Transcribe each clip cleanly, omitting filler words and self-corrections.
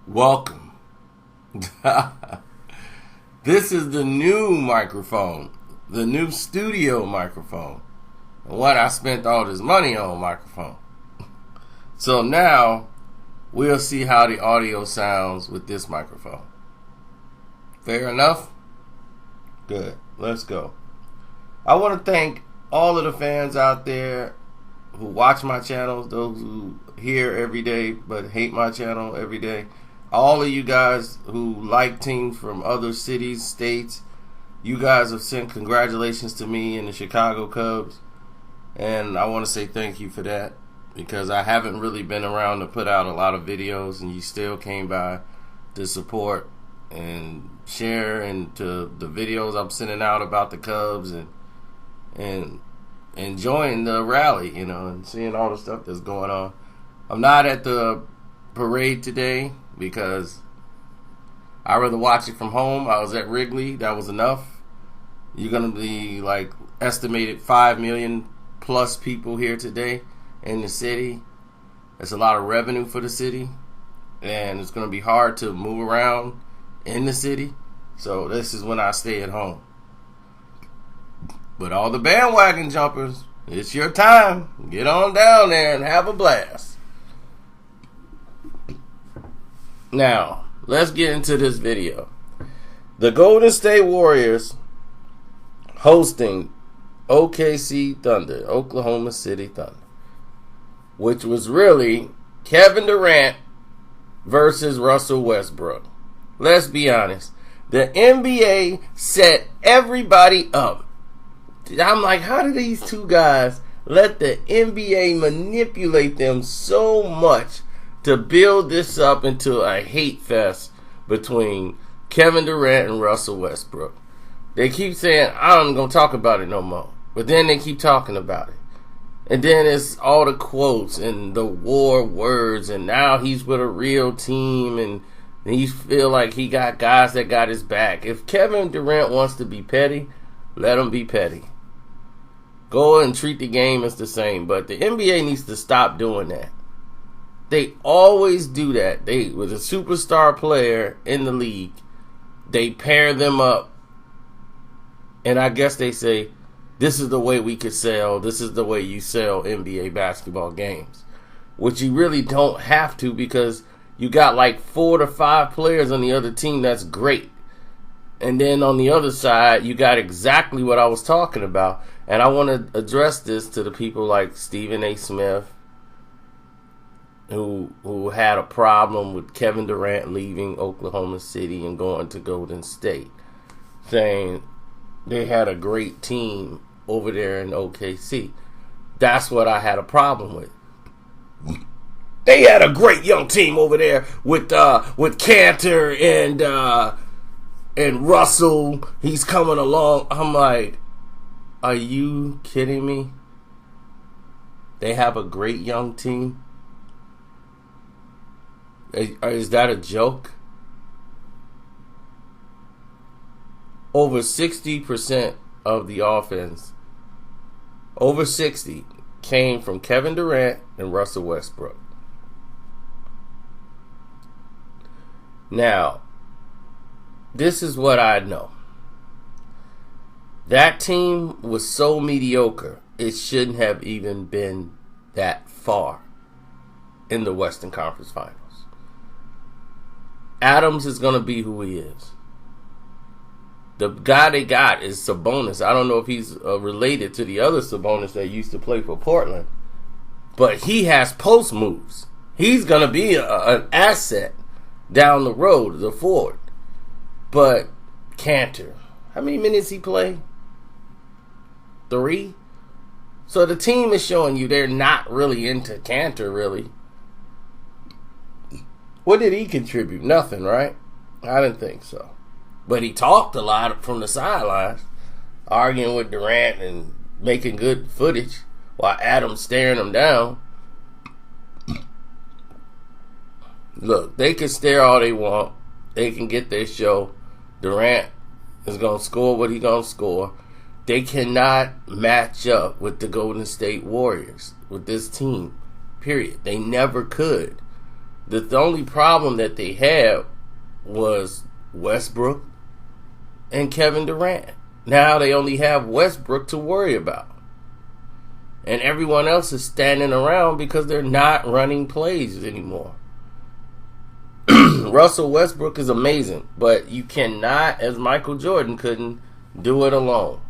Welcome. This is the new microphone, the new studio microphone, and what I spent all this money on microphone. So now we'll see how the audio sounds with this microphone. Fair enough? Good. Let's go. I want to thank all of the fans out there who watch my channel, those who hear every day but hate my channel every day. All of you guys who like teams from other cities, states, you guys have sent congratulations to me and the Chicago Cubs. And I want to say thank you for that, because I haven't really been around to put out a lot of videos, and you still came by to support and share into the videos I'm sending out about the Cubs and enjoying the rally, and seeing all the stuff that's going on. I'm not at the parade today because I'd rather watch it from home. I was at Wrigley. That was enough. You're going to be like estimated 5 million plus people here today in the city. That's a lot of revenue for the city, and it's going to be hard to move around in the city. So this is when I stay at home. But all the bandwagon jumpers, it's your time. Get on down there and have a blast. Now, let's get into this video. The Golden State Warriors hosting OKC Thunder, Oklahoma City Thunder, which was really Kevin Durant versus Russell Westbrook. Let's be honest. The NBA set everybody up. I'm like, how do these two guys let the NBA manipulate them so much to build this up into a hate fest between Kevin Durant and Russell Westbrook? They keep saying, I'm going to talk about it no more. But then they keep talking about it. And then it's all the quotes and the war words, and now he's with a real team, and he feel like he got guys that got his back. If Kevin Durant wants to be petty, let him be petty. Go and treat the game as the same. But the NBA needs to stop doing that. They always do that. With a superstar player in the league, they pair them up. And I guess they say, this is the way we could sell. This is the way you sell NBA basketball games. Which you really don't have to, because you got like 4 to 5 players on the other team. That's great. And then on the other side, you got exactly what I was talking about. And I want to address this to the people like Stephen A. Smith, who had a problem with Kevin Durant leaving Oklahoma City and going to Golden State, saying they had a great team over there in OKC. That's what I had a problem with. They had a great young team over there with Cantor and Russell. He's coming along. I'm like, are you kidding me? They have a great young team. Is that a joke? Over 60% of the offense, over 60, came from Kevin Durant and Russell Westbrook. Now, this is what I know. That team was so mediocre, it shouldn't have even been that far in the Western Conference Finals. Adams is going to be who he is. The guy they got is Sabonis. I don't know if he's related to the other Sabonis that used to play for Portland, but he has post moves. He's going to be an asset down the road, the forward. But Cantor, how many minutes he play? 3? So the team is showing you they're not really into Cantor, really. What did he contribute? Nothing, right? I didn't think so. But he talked a lot from the sidelines, arguing with Durant and making good footage while Adams staring him down. Look, they can stare all they want. They can get their show. Durant is going to score what he's going to score. They cannot match up with the Golden State Warriors, with this team, period. They never could. The only problem that they had was Westbrook and Kevin Durant. Now they only have Westbrook to worry about. And everyone else is standing around because they're not running plays anymore. Russell Westbrook is amazing, but you cannot, as Michael Jordan couldn't, do it alone.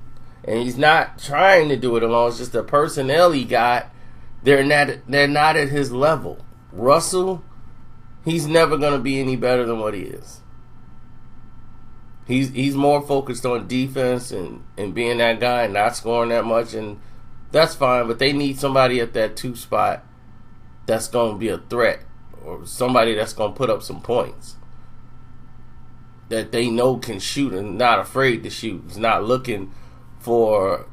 And he's not trying to do it alone. It's just the personnel he got, they're not at his level. Russell, he's never going to be any better than what he is. He's more focused on defense and being that guy and not scoring that much, and that's fine, but they need somebody at that 2 spot that's going to be a threat, or somebody that's going to put up some points that they know can shoot and not afraid to shoot. He's not looking for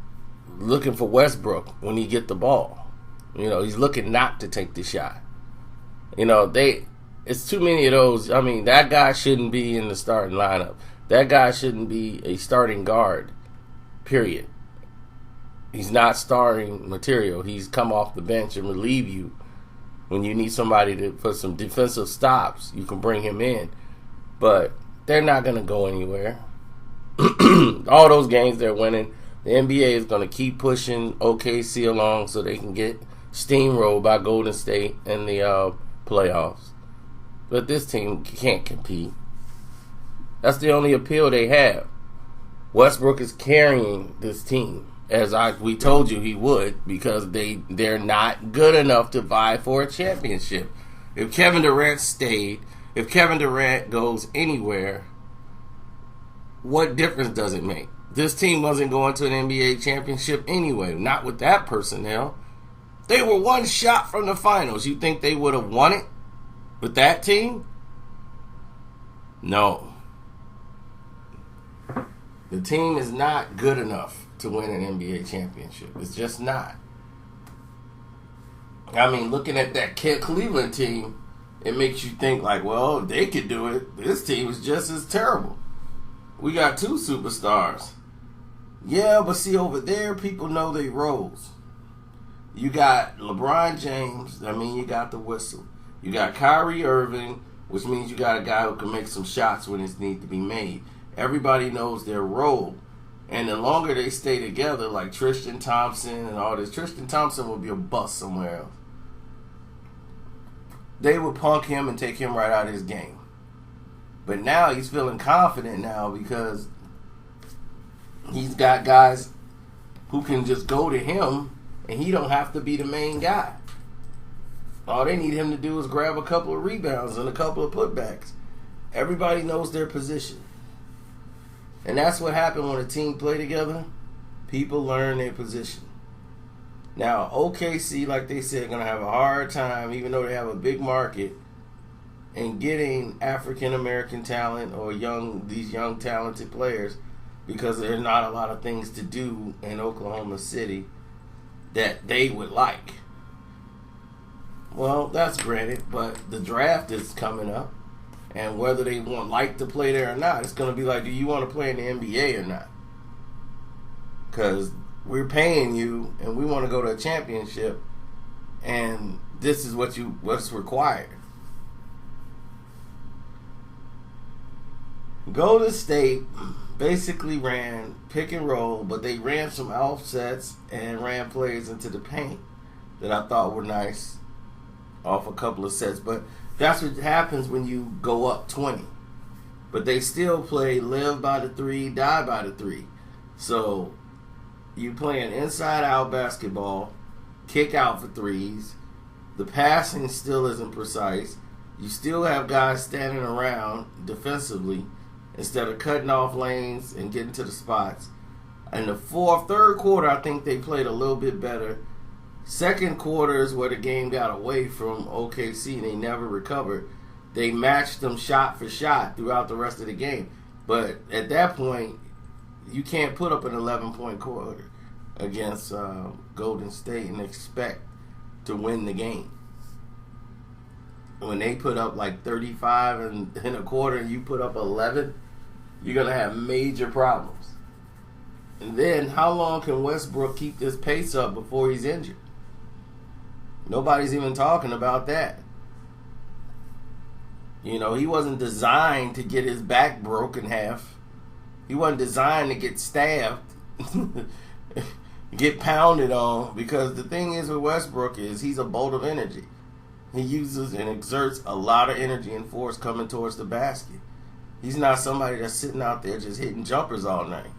Westbrook when he get the ball. He's looking not to take the shot. It's too many of those. I mean, that guy shouldn't be in the starting lineup. That guy shouldn't be a starting guard, period. He's not starting material. He's come off the bench and relieve you. When you need somebody for some defensive stops, you can bring him in. But they're not going to go anywhere. All those games they're winning, the NBA is going to keep pushing OKC along so they can get steamrolled by Golden State in the playoffs. But this team can't compete. That's the only appeal they have. Westbrook is carrying this team, as we told you he would, because they're not good enough to vie for a championship. If Kevin Durant stayed, if Kevin Durant goes anywhere, what difference does it make? This team wasn't going to an NBA championship anyway, not with that personnel. They were one shot from the finals. You think they would have won it with that team? No. The team is not good enough to win an NBA championship. It's just not. I mean, looking at that Cleveland team, it makes you think like, well, if they could do it, this team is just as terrible. We got 2 superstars. Yeah, but see, over there, people know they roles. You got LeBron James. I mean, you got the whistle. You got Kyrie Irving, which means you got a guy who can make some shots when it needs to be made. Everybody knows their role. And the longer they stay together, like Tristan Thompson and all this, Tristan Thompson will be a bust somewhere else. They would punk him and take him right out of his game. But now he's feeling confident now because he's got guys who can just go to him and he don't have to be the main guy. All they need him to do is grab a couple of rebounds and a couple of putbacks. Everybody knows their position. And that's what happened when a team play together. People learn their position. Now, OKC, like they said, going to have a hard time, even though they have a big market, in getting African-American talent or these young talented players, because there's not a lot of things to do in Oklahoma City that they would like. Well, that's granted, but the draft is coming up. And whether they like to play there or not, it's going to be like, do you want to play in the NBA or not? Because we're paying you and we want to go to a championship, and this is what's required. Golden State basically ran pick and roll, but they ran some offsets and ran plays into the paint that I thought were nice off a couple of sets. But that's what happens when you go up 20. But they still play live by the 3, die by the 3. So you playing inside-out basketball, kick out for 3s. The passing still isn't precise. You still have guys standing around defensively instead of cutting off lanes and getting to the spots. In the third quarter, I think they played a little bit better. Second quarter is where the game got away from OKC and they never recovered. They matched them shot for shot throughout the rest of the game. But at that point, you can't put up an 11-point quarter against Golden State and expect to win the game. When they put up like 35 in a quarter and you put up 11, you're going to have major problems. And then how long can Westbrook keep this pace up before he's injured? Nobody's even talking about that. You know, he wasn't designed to get his back broken in half. He wasn't designed to get stabbed, get pounded on. Because the thing is with Westbrook is he's a bolt of energy. He uses and exerts a lot of energy and force coming towards the basket. He's not somebody that's sitting out there just hitting jumpers all night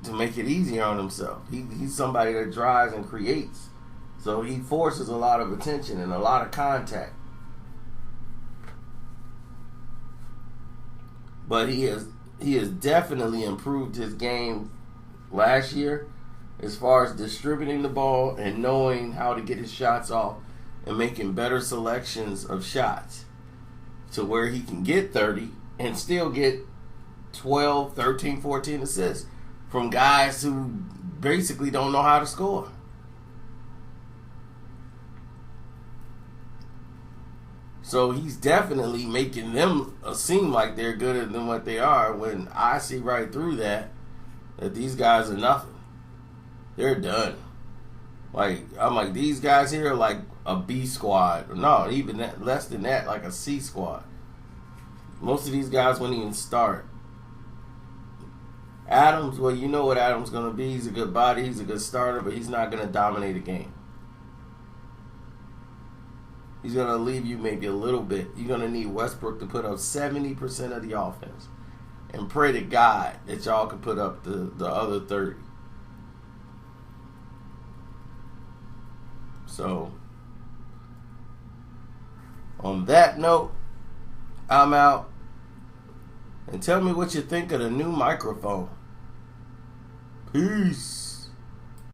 to make it easier on himself. He's somebody that drives and creates. So he forces a lot of attention and a lot of contact. But he has definitely improved his game last year as far as distributing the ball and knowing how to get his shots off and making better selections of shots to where he can get 30 and still get 12, 13, 14 assists from guys who basically don't know how to score. So he's definitely making them seem like they're gooder than what they are, when I see right through that these guys are nothing. They're done. Like, I'm like, these guys here are like a B squad. No, even that, less than that, like a C squad. Most of these guys wouldn't even start. Adams, well, you know what Adams going to be. He's a good body. He's a good starter, but he's not going to dominate a game. He's going to leave you maybe a little bit. You're going to need Westbrook to put up 70% of the offense. And pray to God that y'all can put up the other 30. So, on that note, I'm out. And tell me what you think of the new microphone. Peace.